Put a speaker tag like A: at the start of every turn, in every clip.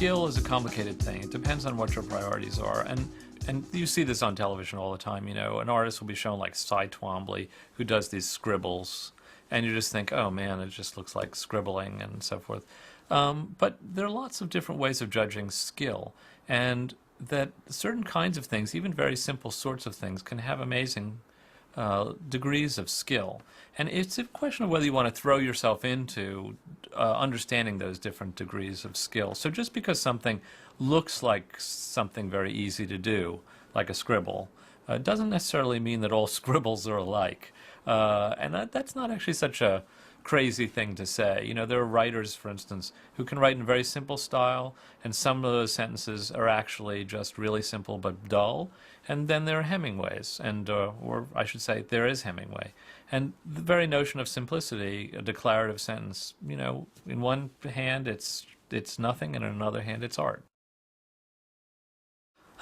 A: skill is a complicated thing. It depends on what your priorities are. And you see this on television all the time. You know, an artist will be shown like Cy Twombly, who does these scribbles, and you just think, oh man, it just looks like scribbling and so forth. But there are lots of different ways of judging skill, and that certain kinds of things, even very simple sorts of things, can have amazing degrees of skill. And it's a question of whether you want to throw yourself into understanding those different degrees of skill. So just because something looks like something very easy to do, like a scribble, doesn't necessarily mean that all scribbles are alike. And that's not actually such a crazy thing to say. You know, there are writers, for instance, who can write in a very simple style, and some of those sentences are actually just really simple but dull. And then there are Hemingways, and or I should say, there is Hemingway. And the very notion of simplicity, a declarative sentence, you know, in one hand it's nothing, and in another hand it's art.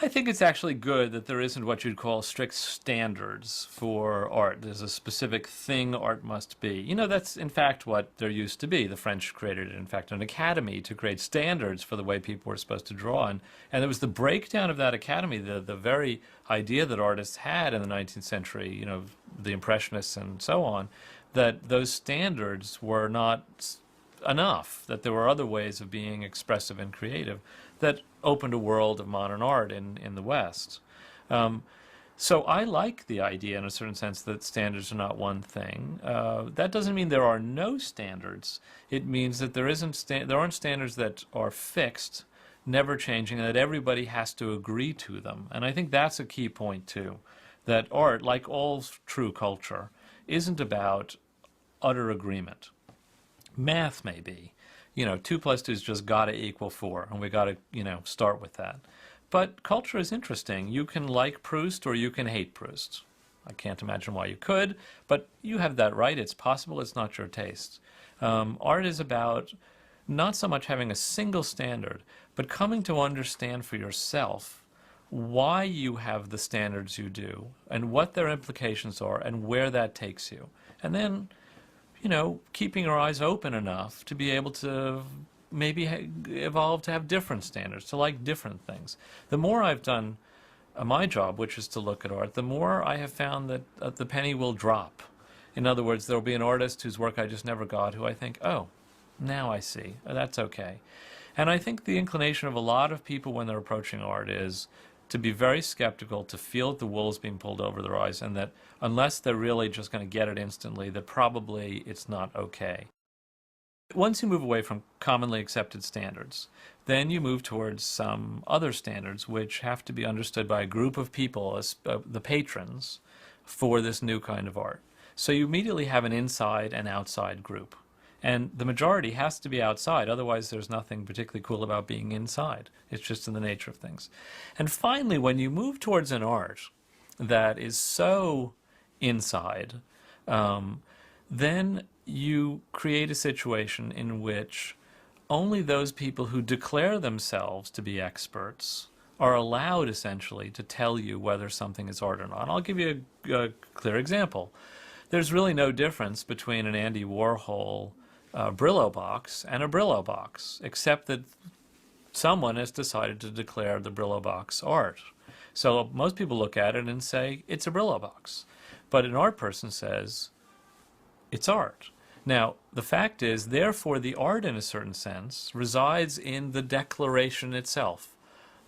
A: I think it's actually good that there isn't what you'd call strict standards for art. There's a specific thing art must be. You know, that's in fact what there used to be. The French created, in fact, an academy to create standards for the way people were supposed to draw. And it was the breakdown of that academy, the very idea that artists had in the 19th century, you know, the Impressionists and so on, that those standards were not enough, that there were other ways of being expressive and creative that opened a world of modern art in the West. So I like the idea, in a certain sense, that standards are not one thing. That doesn't mean there are no standards. It means that there aren't standards that are fixed, never changing, and that everybody has to agree to them. And I think that's a key point, too, that art, like all true culture, isn't about utter agreement. Math may be. You know, 2 + 2's just got to equal 4, and we got to, you know, start with that. But culture is interesting. You can like Proust or you can hate Proust. I can't imagine why you could, but you have that right. It's possible. It's not your taste. Art is about not so much having a single standard, but coming to understand for yourself why you have the standards you do and what their implications are and where that takes you. And then, you know, keeping your eyes open enough to be able to maybe evolve to have different standards, to like different things. The more I've done my job, which is to look at art, the more I have found that the penny will drop. In other words, there will be an artist whose work I just never got, who I think, oh, now I see. That's okay. And I think the inclination of a lot of people when they're approaching art is to be very skeptical, to feel that the wool's being pulled over their eyes, and that unless they're really just going to get it instantly, that probably it's not okay. Once you move away from commonly accepted standards, then you move towards some other standards which have to be understood by a group of people, as the patrons, for this new kind of art. So you immediately have an inside and outside group. And the majority has to be outside, otherwise there's nothing particularly cool about being inside. It's just in the nature of things. And finally, when you move towards an art that is so inside, then you create a situation in which only those people who declare themselves to be experts are allowed, essentially, to tell you whether something is art or not. And I'll give you a clear example. There's really no difference between an Andy Warhol Brillo box and a Brillo box, except that someone has decided to declare the Brillo box art. So most people look at it and say, it's a Brillo box. But an art person says, it's art. Now, the fact is, therefore, the art, in a certain sense, resides in the declaration itself.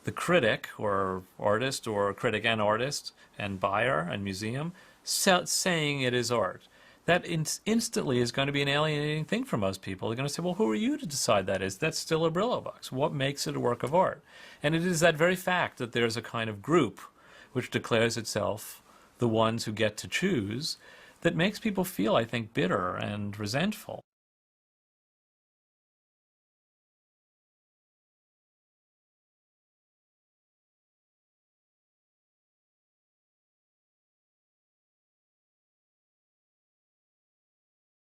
A: The critic, or artist, or critic and artist, and buyer and museum, saying it is art. That instantly is going to be an alienating thing for most people. They're going to say, well, who are you to decide that is? That's still a Brillo box. What makes it a work of art? And it is that very fact that there's a kind of group which declares itself the ones who get to choose that makes people feel, I think, bitter and resentful.